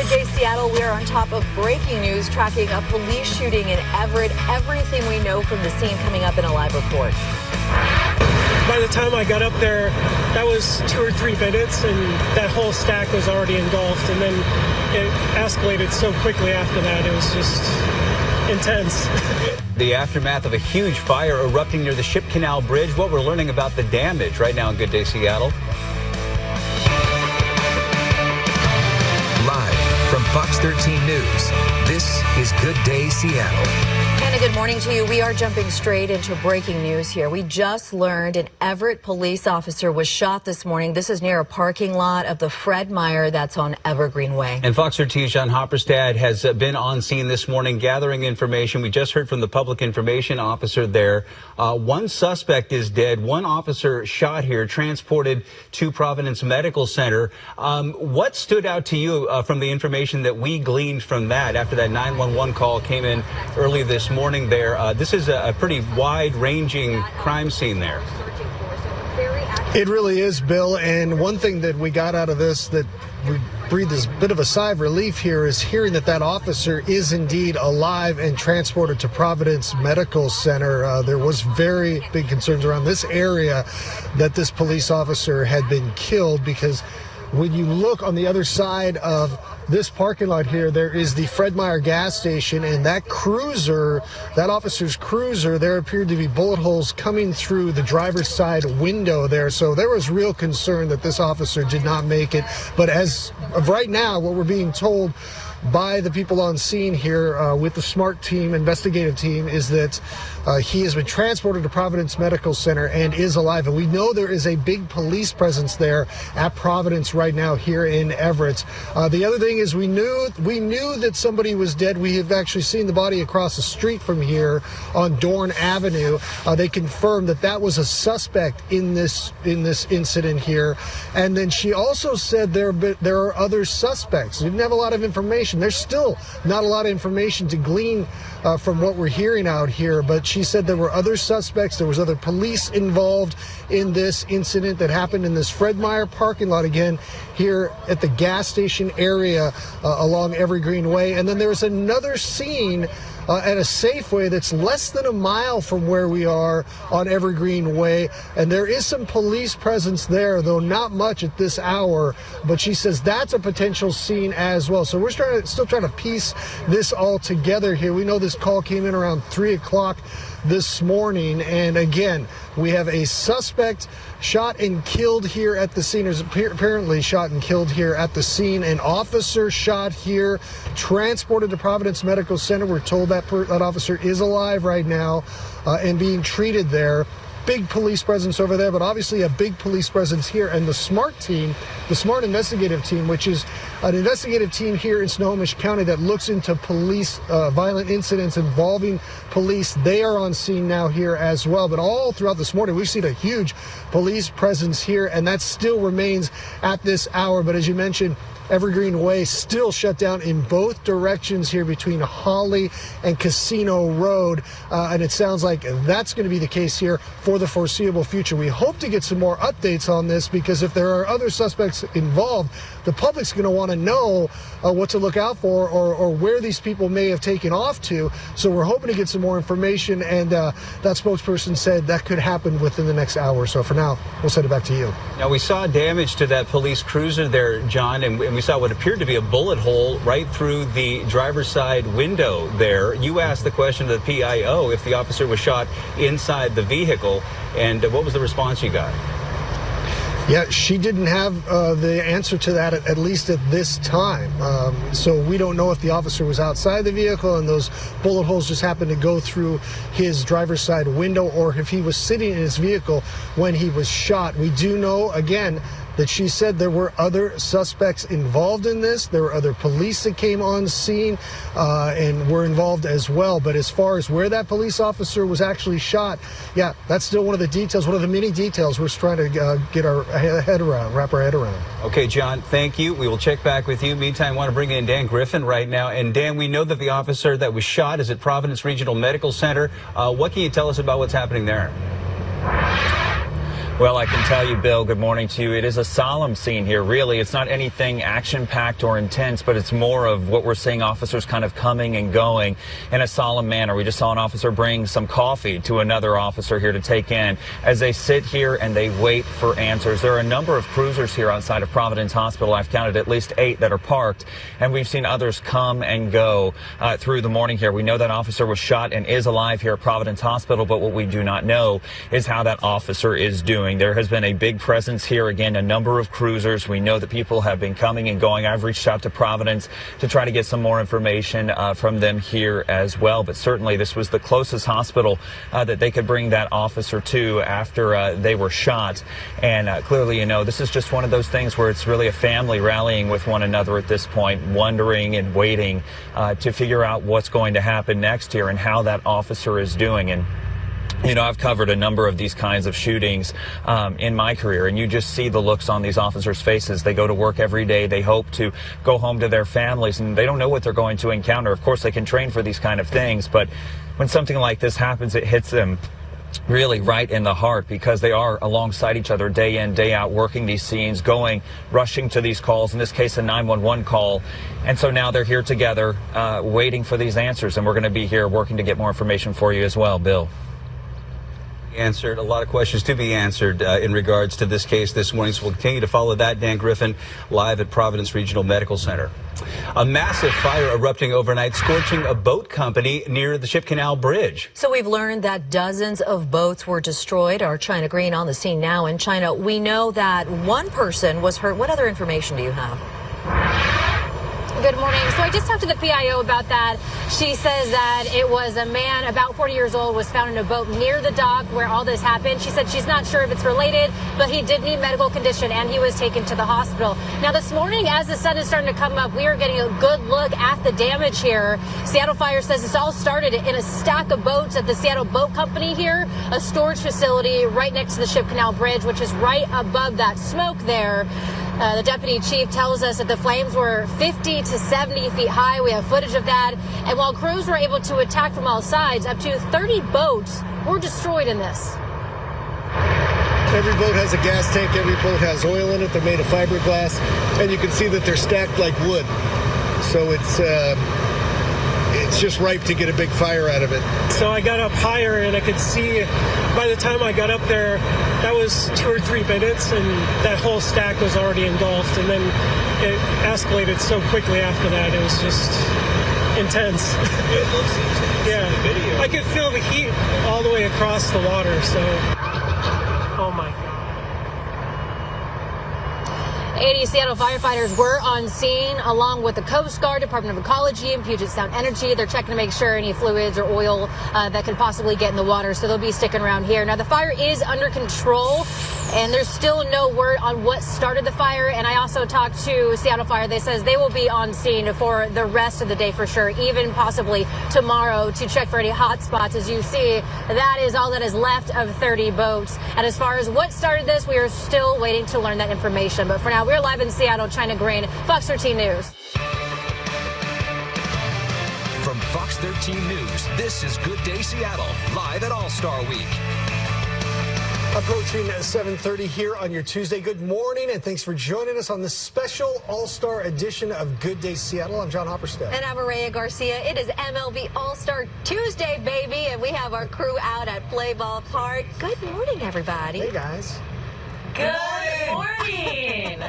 Good day, Seattle. We are on top of breaking news, tracking a police shooting in Everett. Everything we know from the scene coming up in a live report. By the time I got up there, that was 2 or 3 minutes, and that whole stack was already engulfed. And then it escalated so quickly after that. It was just intense. The aftermath of a huge fire erupting near the Ship Canal Bridge. What we're learning about the damage right now in Good Day Seattle. Live from Fox 13 News, this is Good Day Seattle. And a good morning to you. We are jumping straight into breaking news here. We just learned an Everett police officer was shot this morning. This is near a parking lot of the Fred Meyer that's on Evergreen Way. And Fox 13's John Hopperstad has been on scene this morning gathering information. We just heard from the public information officer there. One suspect is dead. One officer shot here, transported to Providence Medical Center. What stood out to you from the information that we gleaned from that after that 911 call came in early this morning there? This is a pretty wide-ranging crime scene there. It really is, Bill. And one thing that we got out of this that we breathed this bit of a sigh of relief here is hearing that that officer is indeed alive and transported to Providence Medical Center. There was very big concerns around this area that this police officer had been killed, because when you look on the other side of this parking lot here, there is the Fred Meyer gas station, and that cruiser, that officer's cruiser, there appeared to be bullet holes coming through the driver's side window there. So there was real concern that this officer did not make it. But as of right now, what we're being told by the people on scene here with the SMART team, investigative team, is that he has been transported to Providence Medical Center and is alive. And we know there is a big police presence there at Providence right now here in Everett. The other thing is we knew that somebody was dead. We have actually seen the body across the street from here on Dorn Avenue. They confirmed that that was a suspect in this incident here. And then she also said there are other suspects. We didn't have a lot of information. There's still not a lot of information to glean from what we're hearing out here, but she said there were other suspects. There was other police involved in this incident that happened in this Fred Meyer parking lot, again, here at the gas station area along Evergreen Way. And then there was another scene at a Safeway that's less than a mile from where we are on Evergreen Way. And there is some police presence there, though not much at this hour. But she says that's a potential scene as well. So we're still trying to piece this all together here. We know this call came in around 3 o'clock this morning. And again, we have a suspect shot and killed here at the scene. There's apparently shot and killed here at the scene. An officer shot here, transported to Providence Medical Center. We're told that officer is alive right now and being treated there. Big police presence over there, but obviously a big police presence here. And the SMART team, the SMART investigative team, which is an investigative team here in Snohomish County that looks into police violent incidents involving police, they are on scene now here as well. But all throughout this morning, we've seen a huge police presence here, and that still remains at this hour. But as you mentioned, Evergreen Way still shut down in both directions here between Holly and Casino Road. And it sounds like that's going to be the case here for the foreseeable future. We hope to get some more updates on this, because if there are other suspects involved, the public's going to want to know what to look out for, or where these people may have taken off to. So we're hoping to get some more information. And that spokesperson said that could happen within the next hour. So for now, we'll send it back to you. Now, we saw damage to that police cruiser there, John, and we saw what appeared to be a bullet hole right through the driver's side window there. You asked the question to the PIO if the officer was shot inside the vehicle, and what was the response you got? Yeah, she didn't have the answer to that, at least at this time. So we don't know if the officer was outside the vehicle and those bullet holes just happened to go through his driver's side window, or if he was sitting in his vehicle when he was shot. We do know, again, that she said there were other suspects involved in this. There were other police that came on scene and were involved as well. But as far as where that police officer was actually shot, yeah, that's still one of the details, one of the many details we're trying to get our head around, wrap our head around. Okay, John, thank you. We will check back with you. Meantime, I want to bring in Dan Griffin right now. And Dan, we know that the officer that was shot is at Providence Regional Medical Center. What can you tell us about what's happening there? Well, I can tell you, Bill, good morning to you. It is a solemn scene here, really. It's not anything action-packed or intense, but it's more of what we're seeing officers kind of coming and going in a solemn manner. We just saw an officer bring some coffee to another officer here to take in as they sit here and they wait for answers. There are a number of cruisers here outside of Providence Hospital. I've counted at least 8 that are parked, and we've seen others come and go through the morning here. We know that officer was shot and is alive here at Providence Hospital, but what we do not know is how that officer is doing. There has been a big presence here. Again, a number of cruisers. We know that people have been coming and going. I've reached out to Providence to try to get some more information from them here as well. But certainly this was the closest hospital that they could bring that officer to after they were shot. And clearly, you know, this is just one of those things where it's really a family rallying with one another at this point, wondering and waiting to figure out what's going to happen next here and how that officer is doing. And you know, I've covered a number of these kinds of shootings in my career, and you just see the looks on these officers' faces. They go to work every day. They hope to go home to their families, and they don't know what they're going to encounter. Of course, they can train for these kind of things, but when something like this happens, it hits them really right in the heart, because they are alongside each other day in, day out, working these scenes, rushing to these calls, in this case a 911 call. And so now they're here together waiting for these answers, and we're going to be here working to get more information for you as well. Bill. Answered. A lot of questions to be answered in regards to this case this morning, so we'll continue to follow that. Dan Griffin live at Providence Regional Medical Center. A massive fire erupting overnight, scorching a boat company near the Ship Canal Bridge. So we've learned that dozens of boats were destroyed. Our China Green on the scene now in China. We know that one person was hurt. What other information do you have? Good morning. So I just talked to the PIO about that. She says that it was a man about 40 years old was found in a boat near the dock where all this happened. She said she's not sure if it's related, but he did need medical condition and he was taken to the hospital. Now this morning, as the sun is starting to come up, we are getting a good look at the damage here. Seattle Fire says this all started in a stack of boats at the Seattle Boat Company here, a storage facility right next to the Ship Canal Bridge, which is right above that smoke there. The deputy chief tells us that the flames were 50 to 70 feet high. We have footage of that. And while crews were able to attack from all sides, up to 30 boats were destroyed in this. Every boat has a gas tank. Every boat has oil in it. They're made of fiberglass. And you can see that they're stacked like wood. So it's just ripe to get a big fire out of it. So I got up higher and I could see by the time I got up there, that was 2 or 3 minutes and that whole stack was already engulfed. And then it escalated so quickly after that. It was just intense. It looks intense. Yeah. In the video. I could feel the heat all the way across the water. So, oh my God. 80 Seattle firefighters were on scene along with the Coast Guard, Department of Ecology, and Puget Sound Energy. They're checking to make sure any fluids or oil that could possibly get in the water, so they'll be sticking around here. Now, the fire is under control, and there's still no word on what started the fire. And I also talked to Seattle Fire. They says they will be on scene for the rest of the day for sure, even possibly tomorrow, to check for any hot spots. As you see, that is all that is left of 30 boats. And as far as what started this, we are still waiting to learn that information. But for now, we're live in Seattle. China Green, Fox 13 News. From Fox 13 News, this is Good Day Seattle, live at All-Star Week. Approaching 7:30 here on your Tuesday. Good morning, and thanks for joining us on this special All-Star edition of Good Day Seattle. I'm John Hopperstead. And I'm Maria Garcia. It is MLB All-Star Tuesday, baby, and we have our crew out at Play Ball Park. Good morning, everybody. Hey, guys. Good morning.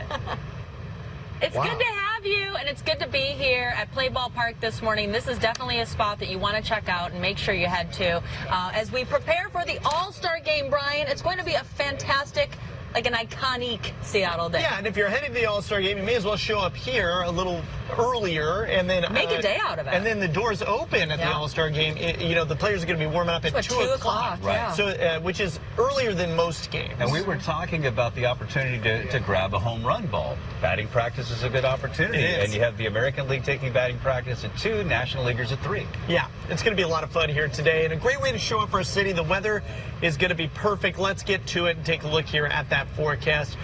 It's good to have you, and it's good to be here at Play Ball Park this morning. This is definitely a spot that you want to check out and make sure you head to. As we prepare for the All-Star game, Brian, it's going to be a fantastic, like an iconic Seattle day. Yeah, and if you're heading to the All-Star game, you may as well show up here a little earlier and then make a day out of it. And then the doors open at the All-Star game. You know, the players are going to be warming up at 2 o'clock. Right. Yeah. So, which is earlier than most games. And we were talking about the opportunity to grab a home run ball. Batting practice is a good opportunity. It is. And you have the American League taking batting practice at 2, National Leaguers at 3. Yeah, it's going to be a lot of fun here today and a great way to show up for a city. The weather is going to be perfect. Let's get to it and take a look here at that forecast.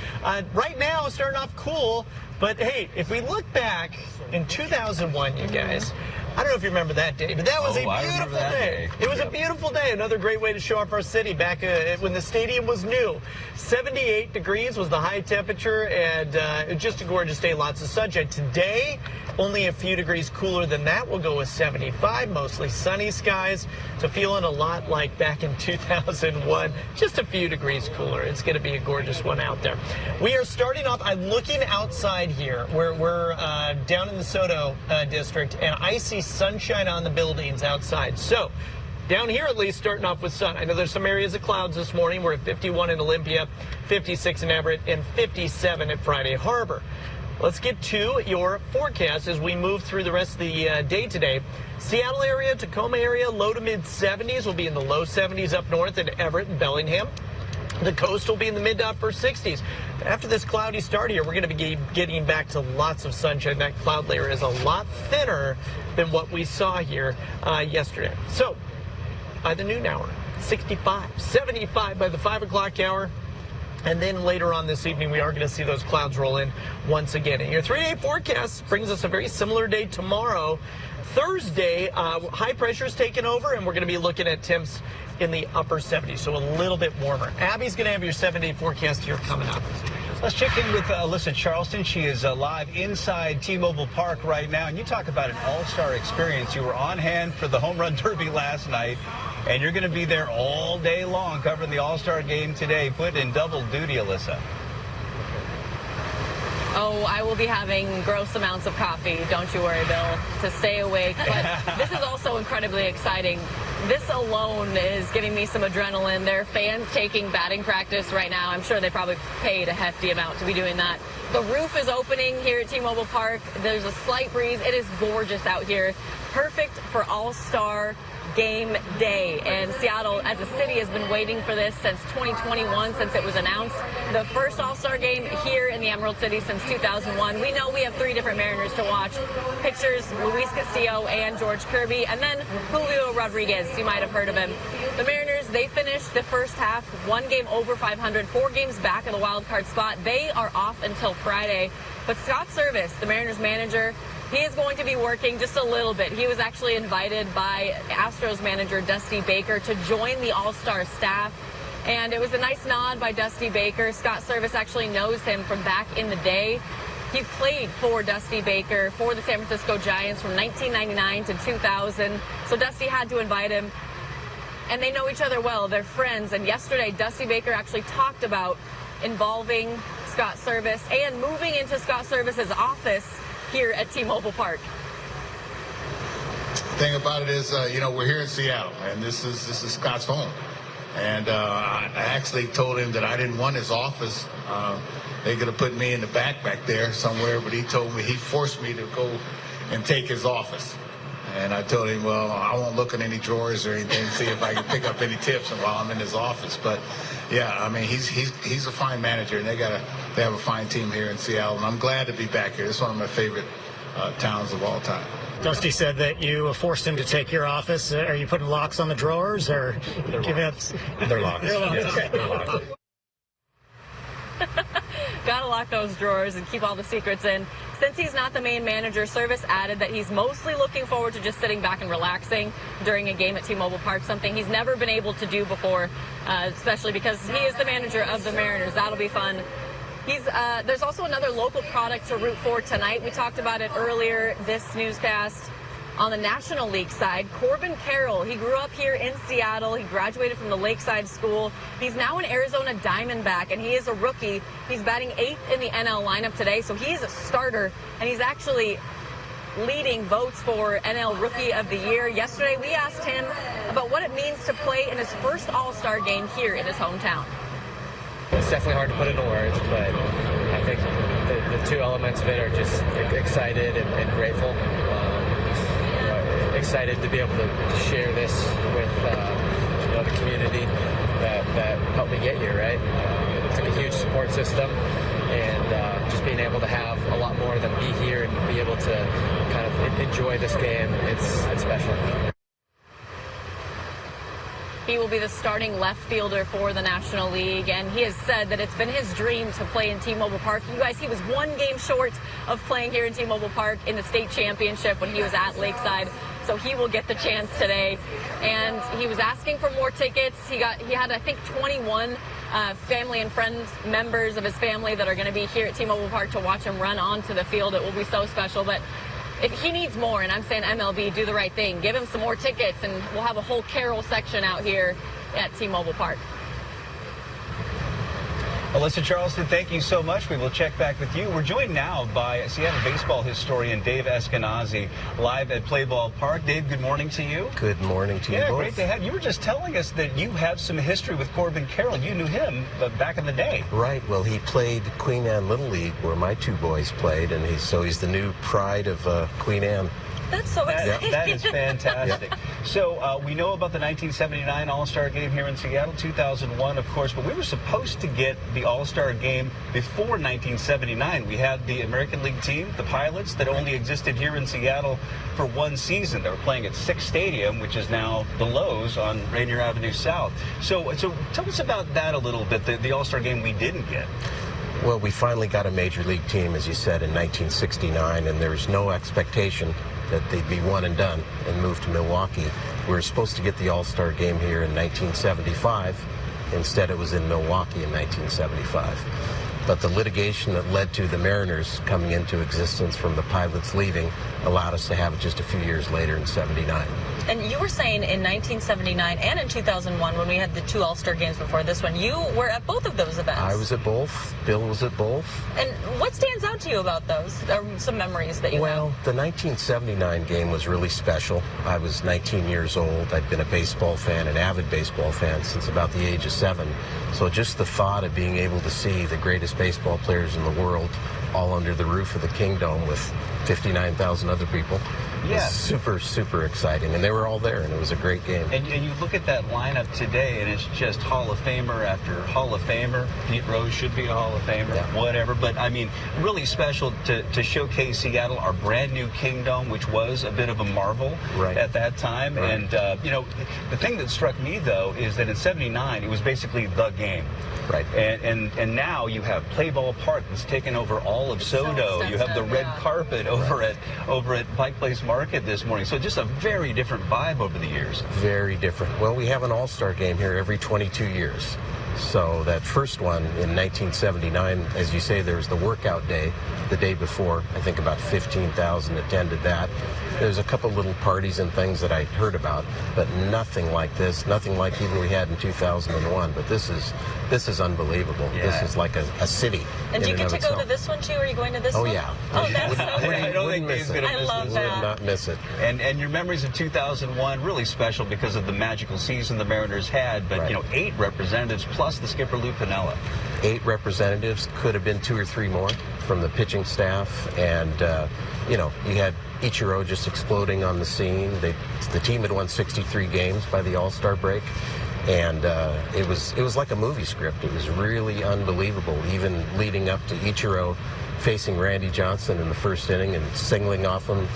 Right now, starting off cool. But hey, if we look back in 2001, you guys, I don't know if you remember that day, but that was a beautiful day. It was a beautiful day. Another great way to show off our city back when the stadium was new. 78 degrees was the high temperature, and just a gorgeous day. Lots of sunshine. Today, only a few degrees cooler than that. We'll go with 75, mostly sunny skies. So feeling a lot like back in 2001, just a few degrees cooler. It's going to be a gorgeous one out there. We are starting off. I'm looking outside here. We're down in the Soto district, and I see sunshine on the buildings outside. So down here, at least, starting off with sun. I know there's some areas of clouds this morning. We're at 51 in Olympia, 56 in Everett, and 57 at Friday Harbor. Let's get to your forecast as we move through the rest of the day today. Seattle area, Tacoma area, low to mid 70s. We'll be in the low 70s up north at Everett and Bellingham. The coast will be in the mid to upper 60s. After this cloudy start here, we're going to be getting back to lots of sunshine. That cloud layer is a lot thinner than what we saw here yesterday. So by the noon hour, 65, 75 by the 5 o'clock hour. And then later on this evening, we are going to see those clouds roll in once again. And your 3-day forecast brings us a very similar day tomorrow. Thursday, high pressure is taking over, and we're going to be looking at temps in the upper 70s, so a little bit warmer. Abby's going to have your 7-day forecast here coming up. Let's check in with Alyssa Charleston. She is live inside T-Mobile Park right now. And you talk about an all-star experience. You were on hand for the Home Run Derby last night, and you're going to be there all day long covering the all-star game today. Put in double duty, Alyssa. Oh, I will be having gross amounts of coffee, don't you worry, Bill, to stay awake. But this is also incredibly exciting. This alone is giving me some adrenaline. There are fans taking batting practice right now. I'm sure they probably paid a hefty amount to be doing that. The roof is opening here at T-Mobile Park. There's a slight breeze. It is gorgeous out here. Perfect for all-star game day. And Seattle, as a city, has been waiting for this since 2021, since it was announced. The first All-Star game here in the Emerald City since 2001. We know we have 3 different Mariners to watch. Pitchers Luis Castillo and George Kirby, and then Julio Rodriguez. You might have heard of him. The Mariners, they finished the first half 1 game over 500, 4 games back in the wild card spot. They are off until Friday. But Scott Service, the Mariners manager, he is going to be working just a little bit. He was actually invited by Astros manager Dusty Baker to join the All-Star staff. And it was a nice nod by Dusty Baker. Scott Service actually knows him from back in the day. He played for Dusty Baker for the San Francisco Giants from 1999 to 2000. So Dusty had to invite him. And they know each other well. They're friends. And yesterday, Dusty Baker actually talked about involving Scott Service and moving into Scott Service's office here at T-Mobile Park. Thing about it is, we're here in Seattle, and this is Scott's home. And I actually told him that I didn't want his office. They could have put me in the back there somewhere, but he forced me to go and take his office. And I told him, well, I won't look in any drawers or anything, see if I can pick up any tips while I'm in his office. But yeah, I mean, he's a fine manager, and they have a fine team here in Seattle, and I'm glad to be back here. It's one of my favorite towns of all time. Dusty said that you forced him to take your office. Are you putting locks on the drawers, or giving up? They're locked. Yes, okay. They're locked. Gotta lock those drawers and keep all the secrets in. Since he's not the main manager, Service added that he's mostly looking forward to just sitting back and relaxing during a game at T-Mobile Park, something he's never been able to do before, especially because he is the manager of the Mariners. That'll be fun. There's also another local product to root for tonight. We talked about it earlier this newscast. On the National League side, Corbin Carroll, he grew up here in Seattle. He graduated from the Lakeside School. He's now an Arizona Diamondback, and he is a rookie. He's batting 8th in the NL lineup today, so he is a starter, and he's actually leading votes for NL Rookie of the Year. Yesterday, we asked him about what it means to play in his first All-Star game here in his hometown. It's definitely hard to put into words, but I think the 2 elements of it are just excited and grateful. Excited to be able to share this with the community that helped me get here, right? It's like a huge support system, and just being able to have a lot more than be here and be able to kind of enjoy this game, it's special. He will be the starting left fielder for the National League, and he has said that it's been his dream to play in T-Mobile Park. You guys, he was one game short of playing here in T-Mobile Park in the state championship when he was at Lakeside. So he will get the chance today, and he was asking for more tickets. He had, I think, 21 family and friends, members of his family that are going to be here at T-Mobile Park to watch him run onto the field. It will be so special. But if he needs more, and I'm saying MLB, do the right thing. Give him some more tickets, and we'll have a whole carol section out here at T-Mobile Park. Alyssa Charleston, thank you so much. We will check back with you. We're joined now by Seattle baseball historian Dave Eskenazi, live at Play Ball Park. Dave, good morning to you. Good morning to you both. Yeah, great to have you. You were just telling us that you have some history with Corbin Carroll. You knew him back in the day. Right. Well, he played Queen Anne Little League, where my two boys played, and he's the new pride of Queen Anne. That's so exciting. That is fantastic. So we know about the 1979 All-Star Game here in Seattle, 2001, of course, but we were supposed to get the All-Star Game before 1979. We had the American League team, the Pilots, that only existed here in Seattle for one season. They were playing at Six Stadium, which is now the Lowe's on Rainier Avenue South. So tell us about that a little bit, the All-Star Game we didn't get. Well, we finally got a major league team, as you said, in 1969, and there was no expectation that they'd be one and done and move to Milwaukee. We were supposed to get the All-Star Game here in 1975. Instead, it was in Milwaukee in 1975. But the litigation that led to the Mariners coming into existence from the Pilots leaving allowed us to have it just a few years later in 79. And you were saying in 1979 and in 2001, when we had the two All-Star games before this one, you were at both of those events. I was at both. Bill was at both. And what stands out to you about those? Or some memories that you have? Well, the 1979 game was really special. I was 19 years old. I'd been a baseball fan, an avid baseball fan, since about the age of 7. So just the thought of being able to see the greatest baseball players in the world all under the roof of the Kingdome with 59,000 other people. Yeah. Was super, super exciting. And they were all there, and it was a great game. And you look at that lineup today, and it's just Hall of Famer after Hall of Famer. Pete Rose should be a Hall of Famer, whatever. But, I mean, really special to showcase Seattle, our brand new Kingdome, which was a bit of a marvel at that time. Right. And, you know, the thing that struck me, though, is that in 79, it was basically the game. Right. And now you have Play Ball Park that's taken over all of SoDo. You have the red carpet over at Pike Place Market this morning. So just a very different vibe over the years. Very different. Well, we have an All-Star Game here every 22 years. So that first one in 1979, as you say, there was the workout day the day before. I think about 15,000 attended that. There's a couple little parties and things that I heard about, but nothing like this, nothing like even we had in 2001. But this is unbelievable. Yeah. This is like a city. And do you get to go to this one too? Are you going to this one? Oh yeah. Oh, that's so great. I don't think Dave's going to miss love this. that. Would not miss it. And your memories of 2001 really special because of the magical season the Mariners had. But you know, 8 representatives plus the skipper Lou Piniella. 8 representatives, could have been 2 or 3 more from the pitching staff, and you know, you had Ichiro just exploding on the scene. The team had won 63 games by the All-Star break, and it was like a movie script. It was really unbelievable, even leading up to Ichiro facing Randy Johnson in the first inning and singling off him,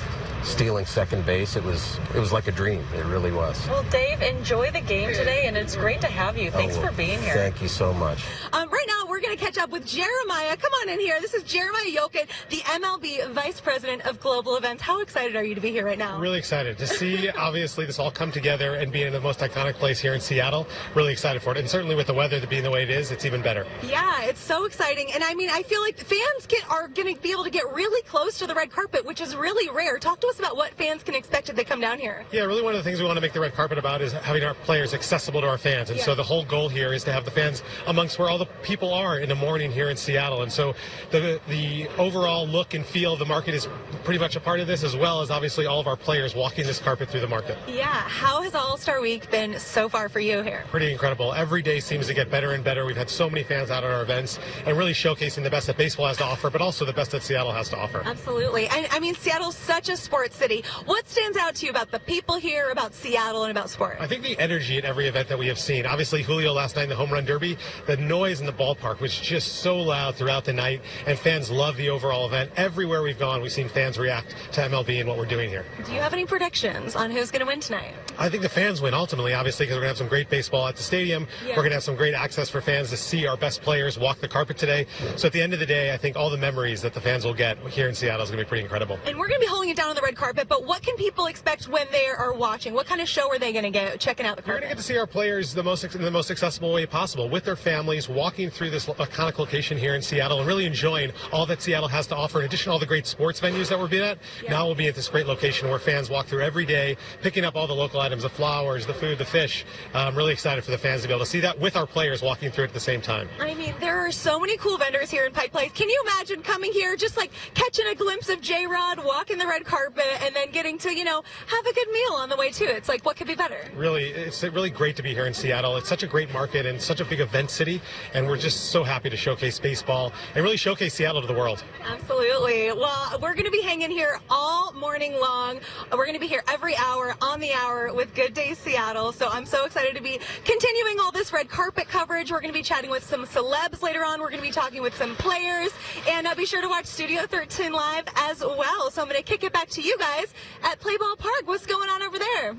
stealing second base. It was like a dream. It really was. Well, Dave, enjoy the game today, and it's great to have you. Thanks for being here. Thank you so much. Right now, we're going to catch up with Jeremiah. Come on in here. This is Jeremiah Yokin, the MLB Vice President of Global Events. How excited are you to be here right now? Really excited to see, obviously, this all come together and be in the most iconic place here in Seattle. Really excited for it. And certainly with the weather being the way it is, it's even better. Yeah, it's so exciting. And I mean, I feel like fans are going to be able to get really close to the red carpet, which is really rare. Talk to us about what fans can expect if they come down here. Yeah, really one of the things we want to make the red carpet about is having our players accessible to our fans. And so the whole goal here is to have the fans amongst where all the people are in the morning here in Seattle. And so the overall look and feel of the market is pretty much a part of this, as well as obviously all of our players walking this carpet through the market. Yeah. How has All-Star Week been so far for you here? Pretty incredible. Every day seems to get better and better. We've had so many fans out at our events and really showcasing the best that baseball has to offer, but also the best that Seattle has to offer. Absolutely. I mean, Seattle's such a sports city. What stands out to you about the people here, about Seattle, and about sport? I think the energy at every event that we have seen. Obviously, Julio last night in the Home Run Derby, the noise in the ballpark was is just so loud throughout the night, and fans love the overall event. Everywhere we've gone, we've seen fans react to MLB and what we're doing here. Do you have any predictions on who's going to win tonight? I think the fans win ultimately, obviously, because we're going to have some great baseball at the stadium. Yeah. We're going to have some great access for fans to see our best players walk the carpet today. So at the end of the day, I think all the memories that the fans will get here in Seattle is going to be pretty incredible. And we're going to be holding it down on the red carpet, but what can people expect when they are watching? What kind of show are they going to get checking out the You're carpet? going to get to see our players in the most accessible way possible, with their families, walking through this iconic location here in Seattle and really enjoying all that Seattle has to offer. In addition to all the great sports venues that we'll be at, now we'll be at this great location where fans walk through every day, picking up all the local items, the flowers, the food, the fish. I'm really excited for the fans to be able to see that with our players walking through it at the same time. I mean, there are so many cool vendors here in Pike Place. Can you imagine coming here, just like catching a glimpse of J-Rod, walking the red carpet, and then getting to, have a good meal on the way too? It's like, what could be better? Really, it's really great to be here in Seattle. It's such a great market and such a big event city, and we're just so happy to showcase baseball and really showcase Seattle to the world. Absolutely. Well, we're going to be hanging here all morning long. We're going to be here every hour on the hour with Good Day Seattle. So I'm so excited to be continuing all this red carpet coverage. We're going to be chatting with some celebs later on. We're going to be talking with some players. And be sure to watch Studio 13 live as well. So I'm going to kick it back to you guys at Play Ball Park. What's going on over there?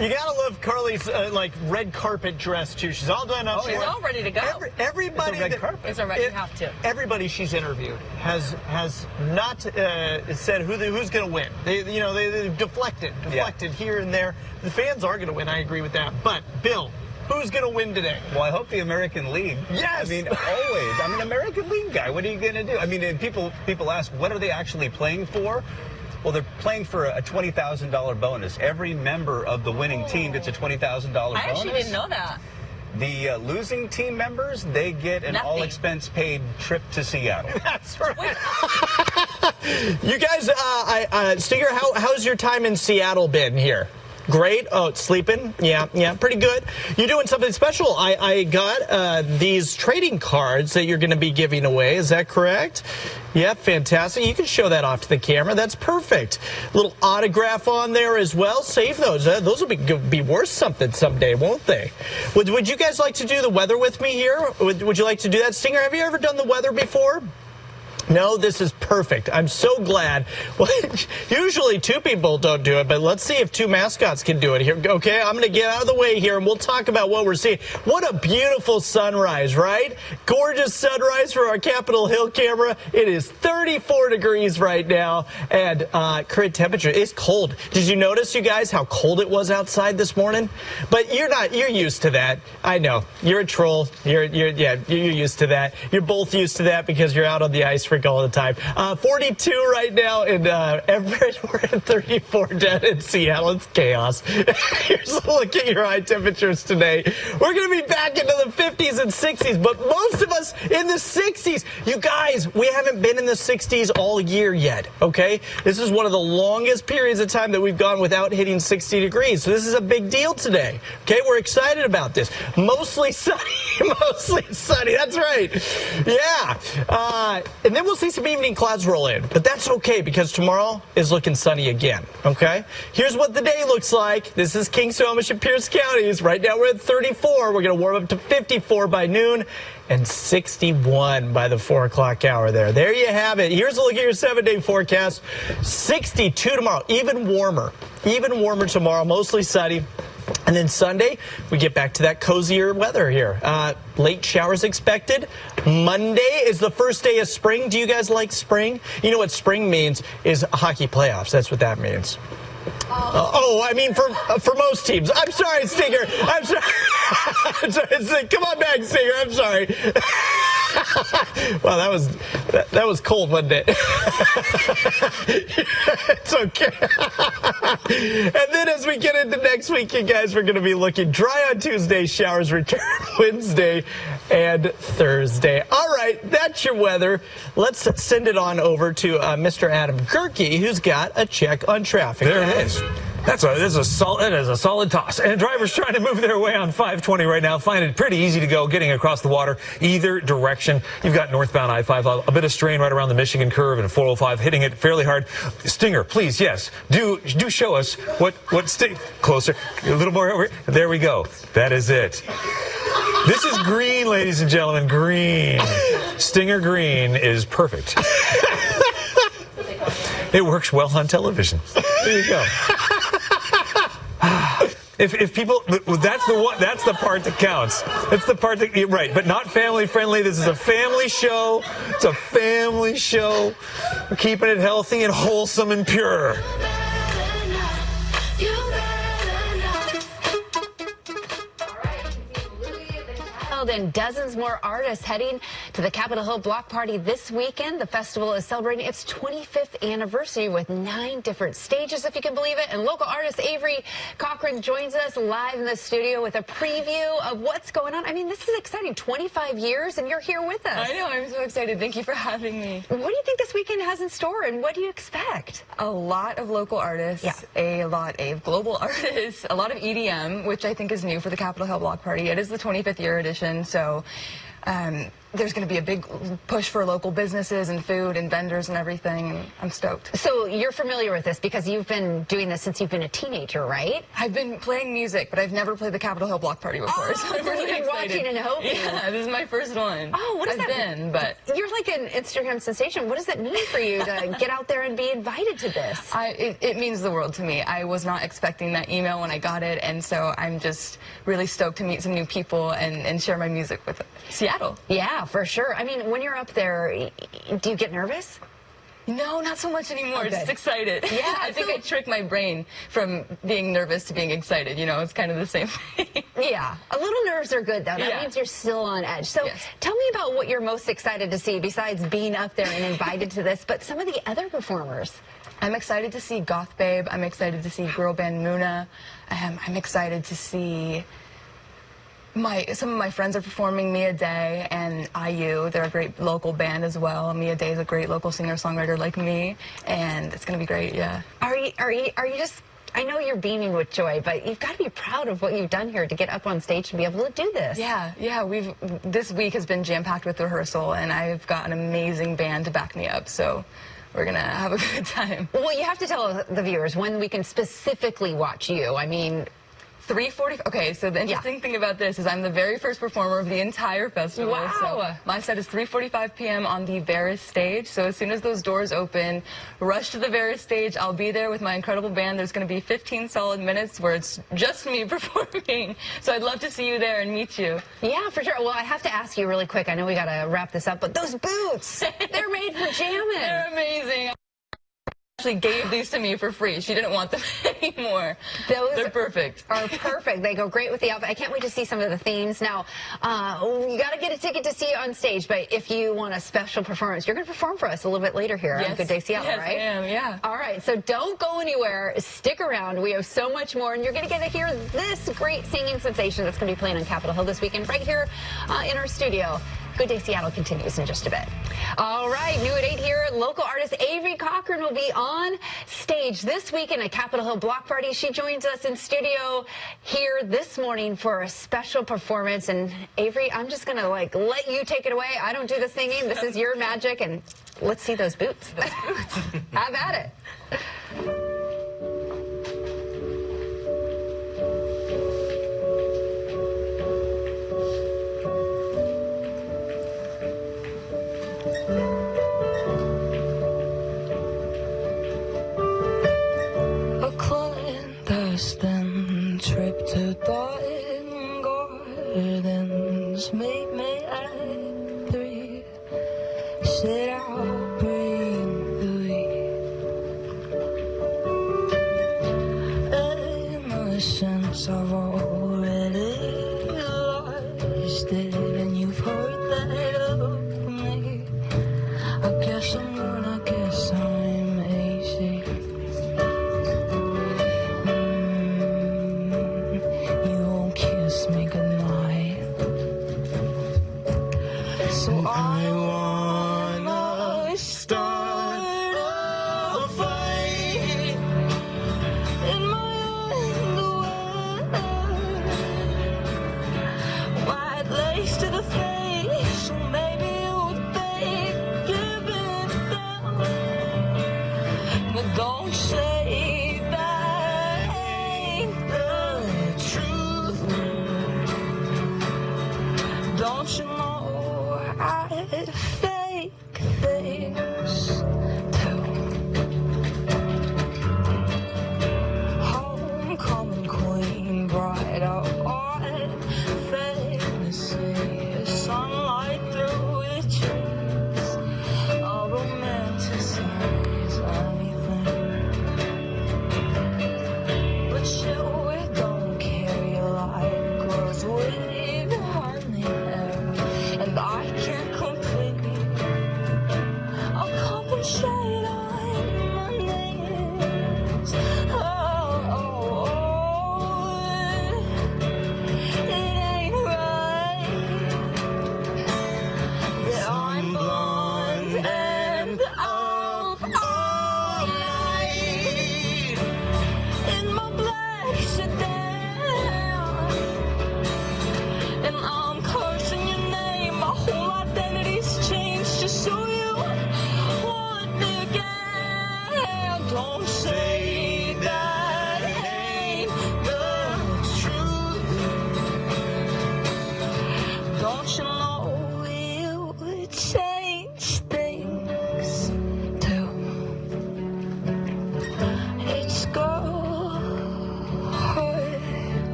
You gotta love Carly's red carpet dress too. She's all done up. She's all ready to go. Everybody, it's a red carpet. It's already. You have to. Everybody she's interviewed has not said who's going to win. They deflected here and there. The fans are going to win. I agree with that. But Bill, who's going to win today? Well, I hope the American League. Yes. I mean, always. I'm an American League guy. What are you going to do? I mean, people ask, what are they actually playing for? Well, they're playing for a $20,000 bonus. Every member of the winning team gets a $20,000 bonus. I actually didn't know that. The losing team members, they get an all-expense-paid trip to Seattle. That's right. You guys, Stinger, how's your time in Seattle been here? Great. Oh, sleeping? Yeah, pretty good. You're doing something special. I got these trading cards that you're going to be giving away. Is that correct? Yeah, fantastic. You can show that off to the camera. That's perfect. Little autograph on there as well. Save those. Those will be worth something someday, won't they? Would you guys like to do the weather with me here? Would you like to do that? Stinger, have you ever done the weather before? No, this is perfect. I'm so glad. Well, usually two people don't do it, but let's see if two mascots can do it here. Okay, I'm going to get out of the way here, and we'll talk about what we're seeing. What a beautiful sunrise, right? Gorgeous sunrise for our Capitol Hill camera. It is 34 degrees right now, and current temperature is cold. Did you notice, you guys, how cold it was outside this morning? But you're used to that. I know. You're a troll. You're used to that. You're both used to that because you're out on the ice all the time. 42 right now in Everett. We're at 34 down in Seattle. It's chaos. Here's a look at your high temperatures today. We're going to be back into the 50s and 60s, but most of us in the 60s. You guys, we haven't been in the 60s all year yet, okay? This is one of the longest periods of time that we've gone without hitting 60 degrees. So this is a big deal today, okay? We're excited about this. Mostly sunny. Mostly sunny. That's right. Yeah. And then we'll see some evening clouds roll in, but that's okay because tomorrow is looking sunny again, okay? Here's what the day looks like. This is King, Snohomish, and Pierce counties. Right now we're at 34. We're going to warm up to 54 by noon and 61 by the 4 o'clock hour there. There you have it. Here's a look at your 7-day forecast. 62 tomorrow, even warmer tomorrow, mostly sunny. And then Sunday, we get back to that cozier weather here. Late showers expected. Monday is the first day of spring. Do you guys like spring? You know what spring means is hockey playoffs. That's what that means. I mean for most teams. I'm sorry, Stinger. I'm sorry. Come on back, Stinger. I'm sorry. Wow, that was cold, wasn't it? It's okay. And then as we get into next week, you guys, we're going to be looking dry on Tuesday, showers return Wednesday and Thursday. All right, that's your weather. Let's send it on over to Mr. Adam Gerke, who's got a check on traffic. There it is. That is a solid toss. And drivers trying to move their way on 520 right now find it pretty easy to go getting across the water either direction. You've got northbound I-5, a bit of strain right around the Michigan curve, and 405 hitting it fairly hard. Stinger, please, yes, do show us what closer, a little more over. There we go. That is it. This is green, ladies and gentlemen, green. Stinger green is perfect. It works well on television. There you go. If people, that's the part that counts. That's the part that, right, but not family friendly. This is a family show. It's a family show. We're keeping it healthy and wholesome and pure. And dozens more artists heading to the Capitol Hill Block Party this weekend. The festival is celebrating its 25th anniversary with 9 different stages, if you can believe it. And local artist Avery Cochran joins us live in the studio with a preview of what's going on. I mean, this is exciting. 25 years, and you're here with us. I know. I'm so excited. Thank you for having me. What do you think this weekend has in store, and what do you expect? A lot of local artists, a lot of global artists, a lot of EDM, which I think is new for the Capitol Hill Block Party. It is the 25th year edition. So there's going to be a big push for local businesses and food and vendors and everything, and I'm stoked. So you're familiar with this because you've been doing this since you've been a teenager, right? I've been playing music, but I've never played the Capitol Hill Block Party before. So I'm really excited. Watching and hoping. Yeah, this is my first one. Oh, what does that mean? But you're like an Instagram sensation. What does that mean for you to get out there and be invited to this? It means the world to me. I was not expecting that email when I got it, and so I'm just really stoked to meet some new people and share my music with Seattle. Yeah, for sure. I mean, when you're up there, do you get nervous? No, not so much anymore. Just excited. Yeah, I think I trick my brain from being nervous to being excited. You know, it's kind of the same thing. Yeah, a little nerves are good, though. That means you're still on edge. So tell me about what you're most excited to see, besides being up there and invited to this, but some of the other performers. I'm excited to see Goth Babe. I'm excited to see girl band Muna. I'm excited to see... Some of my friends are performing, Mia Day and IU. They're a great local band as well. Mia Day is a great local singer-songwriter like me, and it's going to be great, yeah. Are you just, I know you're beaming with joy, but you've got to be proud of what you've done here to get up on stage and be able to do this. Yeah, this week has been jam-packed with rehearsal, and I've got an amazing band to back me up, so we're going to have a good time. Well, you have to tell the viewers when we can specifically watch you. I mean... 3:40. Okay, so the interesting thing about this is I'm the very first performer of the entire festival. Wow. So my set is 3:45 p.m. on the Veris stage. So as soon as those doors open, rush to the Veris stage. I'll be there with my incredible band. There's going to be 15 solid minutes where it's just me performing. So I'd love to see you there and meet you. Yeah, for sure. Well, I have to ask you really quick. I know we got to wrap this up, but those boots, they're made for jamming. They're amazing. Actually gave these to me for free. She didn't want them anymore. They're perfect. Are perfect. They go great with the outfit. I can't wait to see some of the themes. Now, you got to get a ticket to see you on stage, but if you want a special performance, you're going to perform for us a little bit later here on Good Day Seattle, yes, right? I am, yeah. All right, so don't go anywhere. Stick around. We have so much more, and you're going to get to hear this great singing sensation that's going to be playing on Capitol Hill this weekend right here in our studio. Good Day Seattle continues in just a bit. All right, new at 8 here, local artist Avery Cochran will be on stage this weekend at Capitol Hill Block Party. She joins us in studio here this morning for a special performance. And Avery, I'm just going to let you take it away. I don't do the singing. This is your magic. And let's see those boots. Have at it. Then trip to Garden Gardens, meet me at 3. Said I'll bring the weed.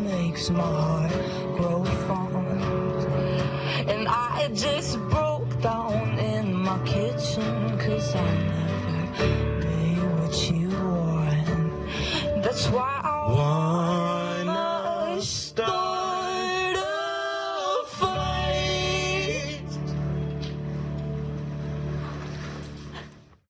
makes my heart grow fond. And I just broke down in my kitchen, 'cause I never made what you want. That's why I want